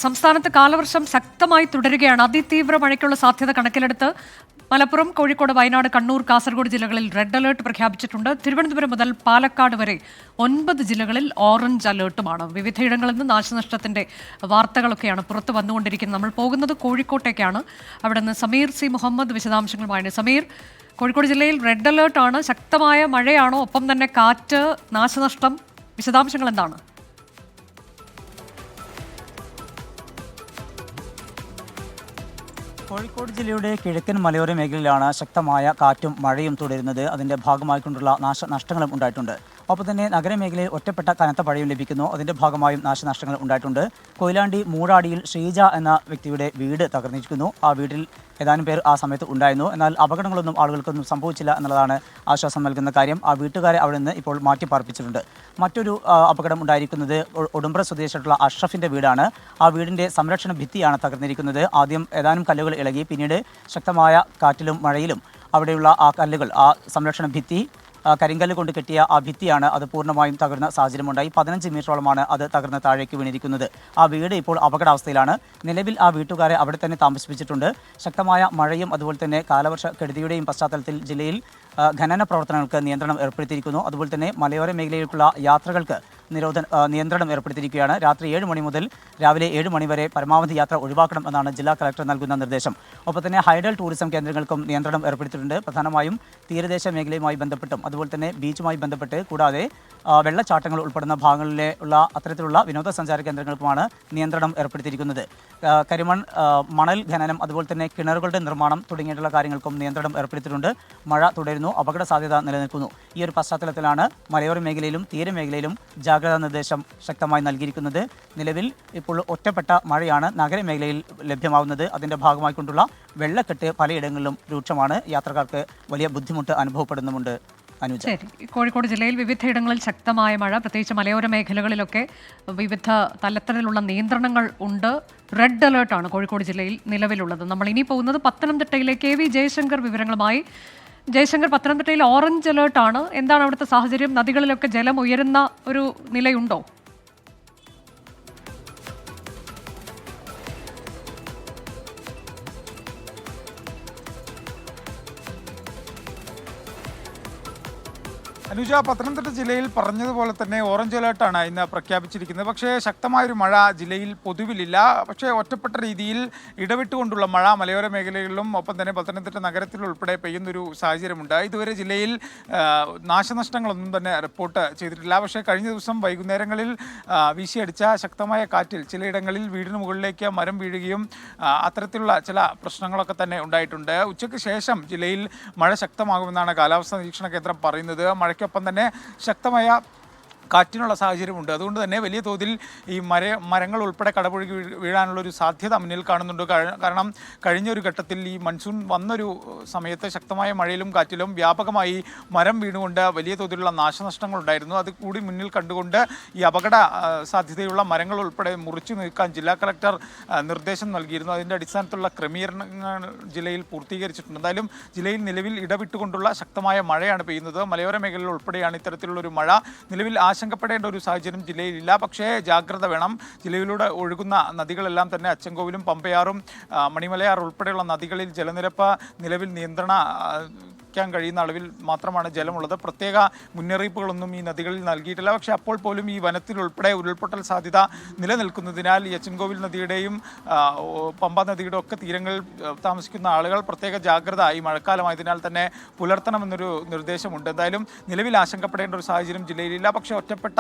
സംസ്ഥാനത്ത് കാലവർഷം ശക്തമായി തുടരുകയാണ്. അതിതീവ്ര മഴയ്ക്കുള്ള സാധ്യത കണക്കിലെടുത്ത് മലപ്പുറം, കോഴിക്കോട്, വയനാട്, കണ്ണൂർ, കാസർഗോഡ് ജില്ലകളിൽ റെഡ് അലേർട്ട് പ്രഖ്യാപിച്ചിട്ടുണ്ട്. തിരുവനന്തപുരം മുതൽ പാലക്കാട് വരെ 9 ജില്ലകളിൽ ഓറഞ്ച് അലേർട്ടുമാണ്. വിവിധയിടങ്ങളിൽ നിന്ന് നാശനഷ്ടത്തിന്റെ വാർത്തകളൊക്കെയാണ് പുറത്തു വന്നുകൊണ്ടിരിക്കുന്നത്. നമ്മൾ പോകുന്നത് കോഴിക്കോട്ടേക്കാണ്. അവിടെ നിന്ന് സമീർ സി മുഹമ്മദ് വിശദാംശങ്ങളുമായാണ്. സമീർ, കോഴിക്കോട് ജില്ലയിൽ റെഡ് അലേർട്ടാണ്. ശക്തമായ മഴയാണോ, ഒപ്പം തന്നെ കാറ്റ്, നാശനഷ്ടം, വിശദാംശങ്ങൾ എന്താണ്? കോഴിക്കോട് ജില്ലയുടെ കിഴക്കൻ മലയോര മേഖലയിലാണ് ശക്തമായ കാറ്റും മഴയും തുടരുന്നത്. അതിൻ്റെ ഭാഗമായിക്കൊണ്ടുള്ള നാശനഷ്ടങ്ങളും ഉണ്ടായിട്ടുണ്ട്. ഒപ്പം തന്നെ നഗരമേഖലയിൽ ഒറ്റപ്പെട്ട കനത്ത മഴയും ലഭിക്കുന്നു. അതിൻ്റെ ഭാഗമായും നാശനഷ്ടങ്ങൾ ഉണ്ടായിട്ടുണ്ട്. കൊയിലാണ്ടി മൂടാടിയിൽ ഷീജ എന്ന വ്യക്തിയുടെ വീട് തകർന്നിരിക്കുന്നു. ആ വീട്ടിൽ ഏതാനും പേർ ആ സമയത്ത് ഉണ്ടായിരുന്നു. എന്നാൽ അപകടങ്ങളൊന്നും ആളുകൾക്കൊന്നും സംഭവിച്ചില്ല എന്നുള്ളതാണ് ആശ്വാസം നൽകുന്ന കാര്യം. ആ വീട്ടുകാരെ അവിടെ നിന്ന് ഇപ്പോൾ മാറ്റിപ്പാർപ്പിച്ചിട്ടുണ്ട്. മറ്റൊരു അപകടം ഉണ്ടായിരിക്കുന്നത് ഉടുമ്പ്ര സ്വദേശിയായിട്ടുള്ള അഷ്റഫിൻ്റെ വീടാണ്. ആ വീടിൻ്റെ സംരക്ഷണ ഭിത്തിയാണ് തകർന്നിരിക്കുന്നത്. ആദ്യം ഏതാനും കല്ലുകൾ ഇളകി, പിന്നീട് ശക്തമായ കാറ്റിലും മഴയിലും അവിടെയുള്ള ആ കല്ലുകൾ, ആ സംരക്ഷണ ഭിത്തി, കരിങ്കല്ല് കൊണ്ട് കെട്ടിയ ആ ഭിത്തിയാണ് അത് പൂർണ്ണമായും തകർന്ന സാഹചര്യമുണ്ടായി. 15 മീറ്ററോളമാണ് അത് തകർന്ന് താഴേക്ക് വീണിരിക്കുന്നത്. ആ വീട് ഇപ്പോൾ അപകടാവസ്ഥയിലാണ്. നിലവിൽ ആ വീട്ടുകാരെ അവിടെ തന്നെ താമസിപ്പിച്ചിട്ടുണ്ട്. ശക്തമായ മഴയും അതുപോലെ തന്നെ കാലവർഷ കെടുതിയുടെയും പശ്ചാത്തലത്തിൽ ജില്ലയിൽ ഖനന പ്രവർത്തനങ്ങൾക്ക് നിയന്ത്രണം ഏർപ്പെടുത്തിയിരിക്കുന്നു. അതുപോലെ തന്നെ മലയോര മേഖലയിലേക്കുള്ള യാത്രകൾക്ക് നിയന്ത്രണം ഏർപ്പെടുത്തിയിരിക്കുകയാണ്. രാത്രി 7 മണി മുതൽ രാവിലെ 7 മണി വരെ പരമാവധി യാത്ര ഒഴിവാക്കണം എന്നാണ് ജില്ലാ കളക്ടർ നൽകുന്ന നിർദ്ദേശം. ഒപ്പം തന്നെ ഹൈഡൽ ടൂറിസം കേന്ദ്രങ്ങൾക്കും നിയന്ത്രണം ഏർപ്പെടുത്തിയിട്ടുണ്ട്. പ്രധാനമായും തീരദേശ മേഖലയുമായി ബന്ധപ്പെട്ടും അതുപോലെ തന്നെ ബീച്ചുമായി ബന്ധപ്പെട്ട്, കൂടാതെ വെള്ളച്ചാട്ടങ്ങൾ ഉൾപ്പെടുന്ന ഭാഗങ്ങളിലെ അത്തരത്തിലുള്ള വിനോദസഞ്ചാര കേന്ദ്രങ്ങൾക്കുമാണ് നിയന്ത്രണം ഏർപ്പെടുത്തിയിരിക്കുന്നത്. കരിമൺ, മണൽ ഖനനം, അതുപോലെ തന്നെ കിണറുകളുടെ നിർമ്മാണം തുടങ്ങിയിട്ടുള്ള കാര്യങ്ങൾക്കും നിയന്ത്രണം ഏർപ്പെടുത്തിയിട്ടുണ്ട്. മഴ തുടരുന്നു, അപകട സാധ്യത നിലനിൽക്കുന്നു. ഈ ഒരു പശ്ചാത്തലത്തിലാണ് മലയോര മേഖലയിലും തീരമേഖലയിലും ജാഗ്രതാ നിർദ്ദേശം ശക്തമായി നൽകിയിരിക്കുന്നത്. നിലവിൽ ഇപ്പോൾ ഒറ്റപ്പെട്ട മഴയാണ് നഗരമേഖലയിൽ ലഭ്യമാവുന്നത്. അതിൻ്റെ ഭാഗമായിക്കൊണ്ടുള്ള വെള്ളക്കെട്ട് പലയിടങ്ങളിലും രൂക്ഷമാണ്. യാത്രക്കാർക്ക് വലിയ ബുദ്ധിമുട്ട് അനുഭവപ്പെടുന്നുമുണ്ട്. ശരി, കോഴിക്കോട് ജില്ലയിൽ വിവിധയിടങ്ങളിൽ ശക്തമായ മഴ, പ്രത്യേകിച്ച് മലയോര മേഖലകളിലൊക്കെ വിവിധ തലത്തിലുള്ള നിയന്ത്രണങ്ങൾ ഉണ്ട്. റെഡ് അലേർട്ടാണ് കോഴിക്കോട് ജില്ലയിൽ നിലവിലുള്ളത്. നമ്മൾ ഇനി പോകുന്നത് പത്തനംതിട്ടയിലേക്ക്. KV ജയശങ്കർ വിവരങ്ങളുമായി. ജയശങ്കർ, പത്തനംതിട്ടയിൽ ഓറഞ്ച് അലേർട്ടാണ്. എന്താണ് അവിടുത്തെ സാഹചര്യം? നദികളിലൊക്കെ ജലം ഉയരുന്ന ഒരു നിലയുണ്ടോ? അനുജ, പത്തനംതിട്ട ജില്ലയിൽ പറഞ്ഞതുപോലെ തന്നെ ഓറഞ്ച് അലേർട്ടാണ് ഇന്ന് പ്രഖ്യാപിച്ചിരിക്കുന്നത്. പക്ഷേ ശക്തമായൊരു മഴ ജില്ലയിൽ പൊതുവിലില്ല. പക്ഷേ ഒറ്റപ്പെട്ട രീതിയിൽ ഇടവിട്ടുകൊണ്ടുള്ള മഴ മലയോര മേഖലകളിലും ഒപ്പം തന്നെ പത്തനംതിട്ട നഗരത്തിലുൾപ്പെടെ പെയ്യുന്നൊരു സാഹചര്യമുണ്ട്. ഇതുവരെ ജില്ലയിൽ നാശനഷ്ടങ്ങളൊന്നും തന്നെ റിപ്പോർട്ട് ചെയ്തിട്ടില്ല. പക്ഷേ കഴിഞ്ഞ ദിവസം വൈകുന്നേരങ്ങളിൽ വീശിയടിച്ച ശക്തമായ കാറ്റിൽ ചിലയിടങ്ങളിൽ വീടിന് മുകളിലേക്ക് മരം വീഴുകയും അത്തരത്തിലുള്ള ചില പ്രശ്നങ്ങളൊക്കെ തന്നെ ഉണ്ടായിട്ടുണ്ട്. ഉച്ചയ്ക്ക് ശേഷം ജില്ലയിൽ മഴ ശക്തമാകുമെന്നാണ് കാലാവസ്ഥാ നിരീക്ഷണ കേന്ദ്രം പറയുന്നത്. മഴയ്ക്കൊപ്പം തന്നെ ശക്തമായ കാറ്റിനുള്ള സാഹചര്യമുണ്ട്. അതുകൊണ്ട് തന്നെ വലിയ തോതിൽ ഈ മരങ്ങൾ ഉൾപ്പെടെ കടപുഴകി വീഴാനുള്ളൊരു സാധ്യത മുന്നിൽ കാണുന്നുണ്ട്. കാരണം കഴിഞ്ഞൊരു ഘട്ടത്തിൽ ഈ മൺസൂൺ വന്നൊരു സമയത്ത് ശക്തമായ മഴയിലും കാറ്റിലും വ്യാപകമായി മരം വീണുകൊണ്ട് വലിയ തോതിലുള്ള നാശനഷ്ടങ്ങൾ ഉണ്ടായിരുന്നു. അത് കൂടി മുന്നിൽ കണ്ടുകൊണ്ട് ഈ അപകട സാധ്യതയുള്ള മരങ്ങൾ ഉൾപ്പെടെ മുറിച്ചു നീക്കാൻ ജില്ലാ കളക്ടർ നിർദ്ദേശം നൽകിയിരുന്നു. അതിൻ്റെ അടിസ്ഥാനത്തിലുള്ള ക്രമീകരണങ്ങൾ ജില്ലയിൽ പൂർത്തീകരിച്ചിട്ടുണ്ട്. എന്തായാലും ജില്ലയിൽ നിലവിൽ ഇടവിട്ടുകൊണ്ടുള്ള ശക്തമായ മഴയാണ് പെയ്യുന്നത്. മലയോര മേഖലയിൽ ഉൾപ്പെടെയാണ് ഇത്തരത്തിലുള്ളൊരു മഴ. നിലവിൽ ആശങ്കപ്പെടേണ്ട ഒരു സാഹചര്യം ജില്ലയിലില്ല. പക്ഷേ ജാഗ്രത വേണം. ജില്ലയിലൂടെ ഒഴുകുന്ന നദികളെല്ലാം തന്നെ അച്ചൻകോവിലും പമ്പയാറും മണിമലയാർ ഉൾപ്പെടെയുള്ള നദികളിൽ ജലനിരപ്പ് നിലവിൽ നിയന്ത്രിക്കാൻ കഴിയുന്ന അളവിൽ മാത്രമാണ് ജലമുള്ളത്. പ്രത്യേക മുന്നറിയിപ്പുകളൊന്നും ഈ നദികളിൽ നൽകിയിട്ടില്ല. പക്ഷേ അപ്പോൾ പോലും ഈ വനത്തിൽ ഉൾപ്പെടെ ഉരുൾപൊട്ടൽ സാധ്യത നിലനിൽക്കുന്നതിനാൽ ഈ അച്ചൻകോവിൽ നദിയുടെയും പമ്പ നദിയുടെ ഒക്കെ തീരങ്ങളിൽ താമസിക്കുന്ന ആളുകൾ പ്രത്യേക ജാഗ്രത ഈ മഴക്കാലമായതിനാൽ തന്നെ പുലർത്തണമെന്നൊരു നിർദ്ദേശമുണ്ട്. എന്തായാലും നിലവിൽ ആശങ്കപ്പെടേണ്ട ഒരു സാഹചര്യം ജില്ലയിലില്ല. പക്ഷേ ഒറ്റപ്പെട്ട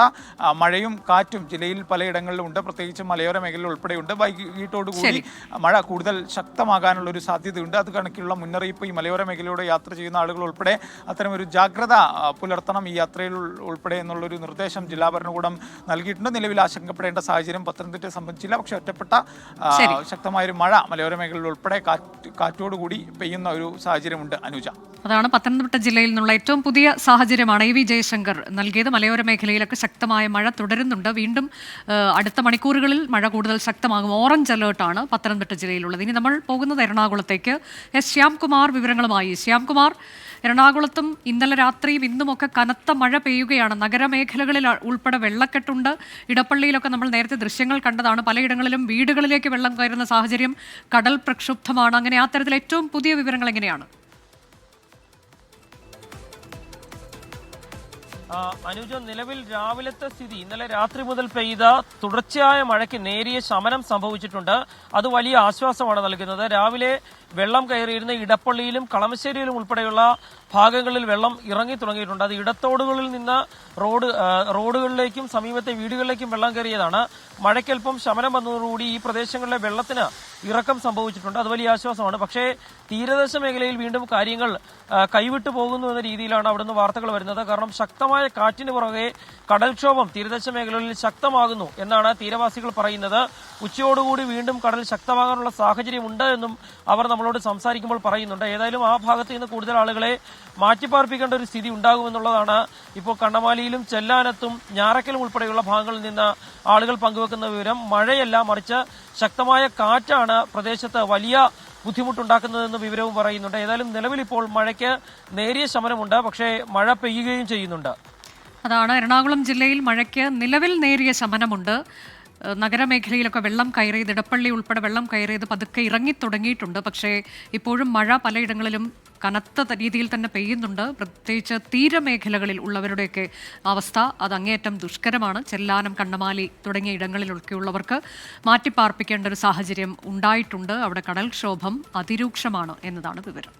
മഴയും കാറ്റും ജില്ലയിൽ പലയിടങ്ങളിലും ഉണ്ട്. പ്രത്യേകിച്ച് മലയോര മേഖലയിൽ ഉൾപ്പെടെയുണ്ട്. വൈകിട്ടോടുകൂടി മഴ കൂടുതൽ ശക്തമാകാനുള്ള ഒരു സാധ്യതയുണ്ട്. അത് കണക്കിലുള്ള മുന്നറിയിപ്പ് ഈ മലയോര മേഖലയിലൂടെ യാത്ര ചെയ്യുന്ന ആളുകൾ ഉൾപ്പെടെ അത്തരമൊരു ജാഗ്രത പുലർത്തണം ഈ യാത്രയിൽ ഉൾപ്പെടെ എന്നുള്ളൊരു നിർദ്ദേശം ജില്ലാ ഭരണകൂടം നൽകിയിട്ടുണ്ട്. നിലവിൽ ആശങ്കപ്പെടേണ്ട സാഹചര്യം പത്തനംതിട്ടയെ സംബന്ധിച്ചില്ല. പക്ഷേ ഒറ്റപ്പെട്ട ശക്തമായൊരു മഴ മലയോര മേഖലയിൽ ഉൾപ്പെടെ കാറ്റോടുകൂടി പെയ്യുന്ന ഒരു സാഹചര്യമുണ്ട്. അനുജ, അതാണ് പത്തനംതിട്ട ജില്ലയിൽ നിന്നുള്ള ഏറ്റവും പുതിയ സാഹചര്യമാണ് KV ജയശങ്കർ നൽകിയത്. മലയോര മേഖലയിലൊക്കെ ശക്തമായ മഴ തുടരുന്നുണ്ട്. വീണ്ടും അടുത്ത മണിക്കൂറുകളിൽ മഴ കൂടുതൽ ശക്തമാകും. ഓറഞ്ച് അലേർട്ടാണ് പത്തനംതിട്ട ജില്ലയിലുള്ളത്. ഇനി നമ്മൾ പോകുന്നത് എറണാകുളത്തേക്ക്. ശ്യാംകുമാർ വിവരങ്ങളുമായി. ശ്യാംകുമാർ, എറണാകുളത്തും ഇന്നലെ രാത്രിയും ഇന്നുമൊക്കെ കനത്ത മഴ പെയ്യുകയാണ്. നഗരമേഖലകളിൽ ഉൾപ്പെടെ വെള്ളക്കെട്ടുണ്ട്. ഇടപ്പള്ളിയിലൊക്കെ നമ്മൾ നേരത്തെ ദൃശ്യങ്ങൾ കണ്ടതാണ്. പലയിടങ്ങളിലും വീടുകളിലേക്ക് വെള്ളം കയറുന്ന സാഹചര്യം, കടൽ പ്രക്ഷുബ്ധമാണ്. അങ്ങനെ ആ തരത്തിൽ ഏറ്റവും പുതിയ വിവരങ്ങൾ എങ്ങനെയാണ്? അനുജ, നിലവിൽ രാവിലത്തെ സ്ഥിതി ഇന്നലെ രാത്രി മുതൽ പെയ്ത തുടർച്ചയായ മഴയ്ക്ക് നേരിയ ശമനം സംഭവിച്ചിട്ടുണ്ട്. അത് വലിയ ആശ്വാസമാണ് നൽകുന്നത്. രാവിലെ വെള്ളം കയറിയിരുന്ന ഇടപ്പള്ളിയിലും കളമശ്ശേരിയിലും ഉൾപ്പെടെയുള്ള ഭാഗങ്ങളിൽ വെള്ളം ഇറങ്ങി തുടങ്ങിയിട്ടുണ്ട്. അത് ഇടത്തോടുകളിൽ നിന്ന് റോഡുകളിലേക്കും സമീപത്തെ വീടുകളിലേക്കും വെള്ളം കയറിയതാണ്. മഴയ്ക്കൽപ്പം ശമനം വന്നതോടുകൂടി ഈ പ്രദേശങ്ങളിലെ വെള്ളത്തിന് ഇറക്കം സംഭവിച്ചിട്ടുണ്ട്. അത് വലിയ ആശ്വാസമാണ്. പക്ഷേ തീരദേശ മേഖലയിൽ വീണ്ടും കാര്യങ്ങൾ കൈവിട്ടു പോകുന്നു എന്ന രീതിയിലാണ് അവിടുന്ന് വാർത്തകൾ വരുന്നത്. കാരണം ശക്തമായ കാറ്റിന് പുറകെ കടൽക്ഷോഭം തീരദേശ മേഖലകളിൽ ശക്തമാകുന്നു എന്നാണ് തീരവാസികൾ പറയുന്നത്. ഉച്ചയോടുകൂടി വീണ്ടും കടൽ ശക്തമാകാനുള്ള സാഹചര്യമുണ്ട് എന്നും അവർ നമ്മളോട് സംസാരിക്കുമ്പോൾ പറയുന്നുണ്ട്. ഏതായാലും ആ ഭാഗത്ത് നിന്ന് കൂടുതൽ ആളുകളെ മാറ്റിപ്പാർപ്പിക്കേണ്ട ഒരു സ്ഥിതി ഉണ്ടാകുമെന്നുള്ളതാണ് ഇപ്പോൾ കണ്ണമാലിയിലും ചെല്ലാനത്തും ഞാറക്കലും ഉൾപ്പെടെയുള്ള ഭാഗങ്ങളിൽ നിന്ന് ആളുകൾ പങ്കുവെക്കുന്ന വിവരം. മഴയല്ല, മറിച്ച് ശക്തമായ കാറ്റാണ് പ്രദേശത്ത് വലിയ ബുദ്ധിമുട്ടുണ്ടാക്കുന്നതെന്ന് വിവരവും പറയുന്നുണ്ട്. ഏതായാലും നിലവിൽ ഇപ്പോൾ മഴയ്ക്ക് നേരിയ ശമനമുണ്ട്. പക്ഷേ മഴ പെയ്യുകയും ചെയ്യുന്നുണ്ട്. അതാണ്, എറണാകുളം ജില്ലയിൽ മഴയ്ക്ക് നിലവിൽ നേരിയ ശമനമുണ്ട്. നഗരമേഖലയിലൊക്കെ വെള്ളം കയറിയത്, ഇടപ്പള്ളി ഉൾപ്പെടെ വെള്ളം കയറിയത് പതുക്കെ ഇറങ്ങിത്തുടങ്ങിയിട്ടുണ്ട്. പക്ഷേ ഇപ്പോഴും മഴ പലയിടങ്ങളിലും കനത്ത രീതിയിൽ തന്നെ പെയ്യുന്നുണ്ട്. പ്രത്യേകിച്ച് തീരമേഖലകളിൽ ഉള്ളവരുടെയൊക്കെ അവസ്ഥ അത് അങ്ങേയറ്റം ദുഷ്കരമാണ്. ചെല്ലാനം, കണ്ണമാലി തുടങ്ങിയ ഇടങ്ങളിലൊക്കെയുള്ളവർക്ക് മാറ്റിപ്പാർപ്പിക്കേണ്ട ഒരു സാഹചര്യം ഉണ്ടായിട്ടുണ്ട്. അവിടെ കടൽക്ഷോഭം അതിരൂക്ഷമാണ് എന്നതാണ് വിവരം.